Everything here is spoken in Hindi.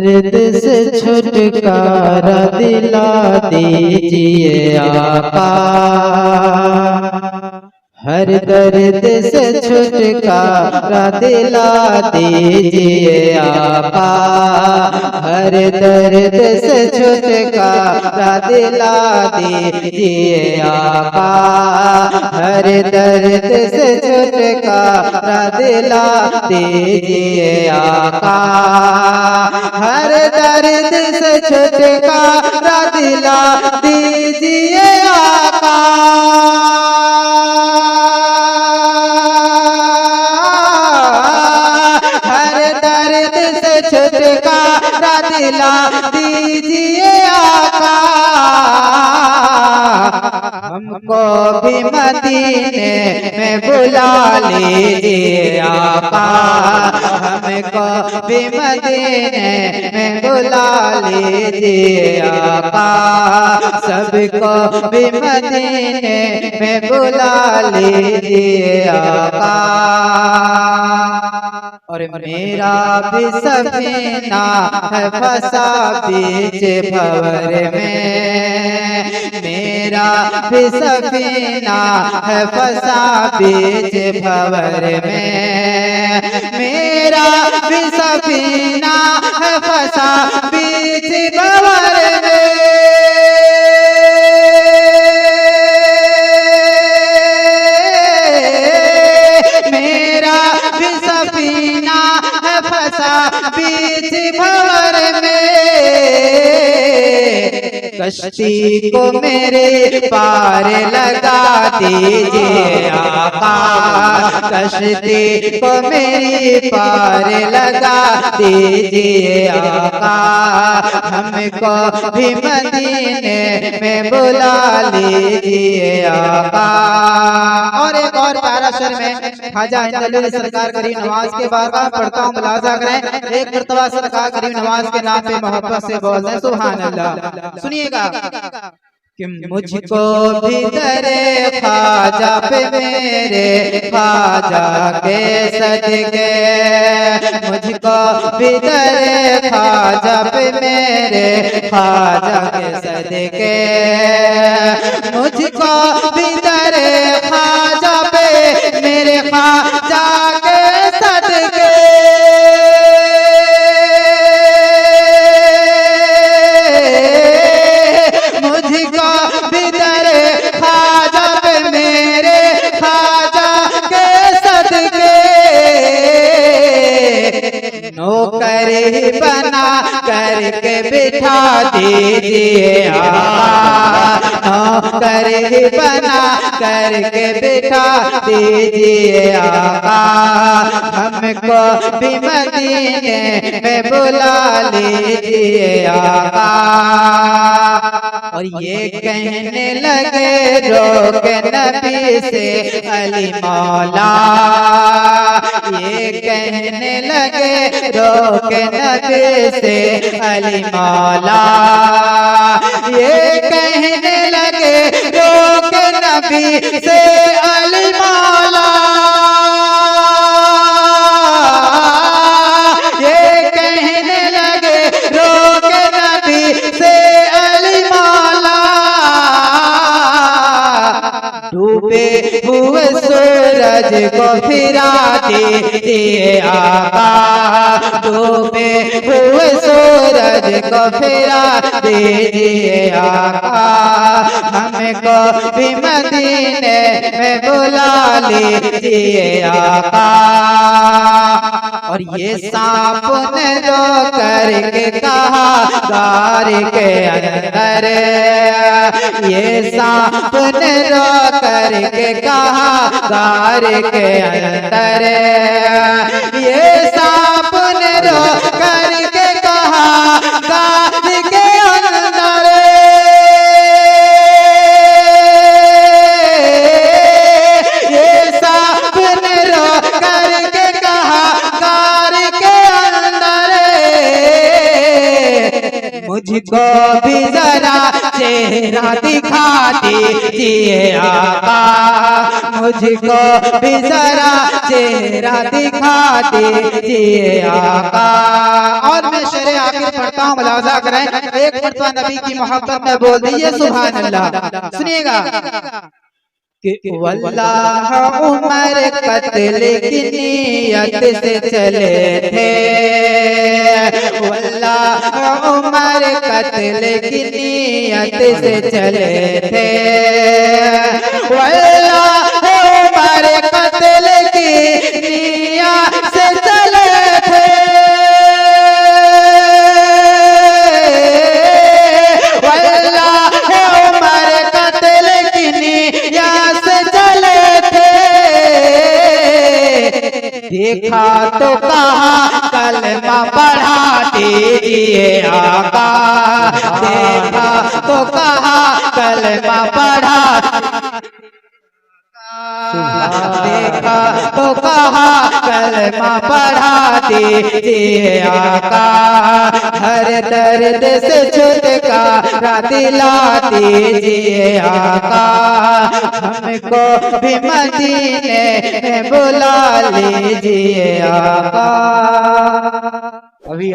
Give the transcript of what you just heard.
दर्द से छुटकारा दिला दीजिए आका, हर दर्द से छुटकारा दिला दीजिए आका, हर दर्द से छुटकारा दिला दीजिए आका, हर दर्द से छुटकारा दिला दीजिए आका, हर दर्द से छुटकारा दिला दीजिए आका। छुटकारा दिला दीजिए आका, हमको भी मदीने में बुला लीजिए आका, हमको भी मदीने में बुला लीजिए आका, सबको भी मदीने में बुला लीजिए आका। और मेरा भी सफीना है फंसा बीच भंवर में, मेरा भी सफीना है फंसा बीच भंवर में, मेरा भी सफीना है फंसा बीच भंवर में, बीच भंवर में, कश्ती को मेरे पार लगा दीजिए आका, कश्ती को मेरी पार लगा दीजिए आका, हमको भी मदीने में बुला लीजिए आका। और एक और प्यारा शेर में ख्वाजा इंदौलत सरकार करीम नवाज के बारगाह पढ़ता हूँ, मुलाजा करें। एक मर्तबा सरकार करीम नवाज के नाम पे मोहब्बत से बोलते हैं सुभान अल्लाह। सुनिएगा कि मुझको भी दरे ख्वाजा पे मेरे ख्वाजा के सदके, मुझको भी दरे ख्वाजा पे मेरे ख्वाजा के सदके, मुझको भी दरे ख्वाजा पे मेरे ख्वाजा के सदके, नौकर बना करके बिठा दीजिए आका, नौकर बना करके बिठा दीजिए आका, हमको भी मदीने में बुला लीजिए आका। और ये कहने लगे रोक नबी से अली मौला, ये कहने लगे रोक नबी से अली मौला, ये कहने लगे रोक नबी से अली मौला, ये कहने लगे रोक नबी से अली मौला, डूबे हुए सूरज को फिरा दीजिए आका, डूबे हुए सूरज को फिरा दीजिए आका, हमको भी मदीने में बुला लीजिए आका। और ये सांप ने रो करके कहा गार के अंदर, ये सांप ने रो करके कहा गार के अंदर, ये सांप ने रो करके कहा गार के अंदर, ये सांप ने रो करके कहा गार के अंदर, मुझ मुझको भी जरा चेहरा दिखा दीजिए आका, मुझको भी जरा चेहरा दिखा दीजिए आका। और मैं शेर आखिर पढ़ता हूँ, मुलाजा करें। एक मरतबा नबी की मोहब्बत में बोल दीजिए सुभान अल्लाह। सुनिएगा कि वल्लाह उमर कत्ल की नियत से चले थे, वल्लाह उमर कत्ल की नियत से चले थे, वल्लाह उमर कत्ल की नियत से चले थे, देखा तो कहा कलमा पढ़ा दीजिए आका, देखा तो कहा कलमा पढ़ा, देखा तो कहा कलमा पढ़ा दीजिए आका, हर दर्द से छुटकारा दिला दीजिए आका, हमको भी मदीने में बुला लीजिए आका। अभी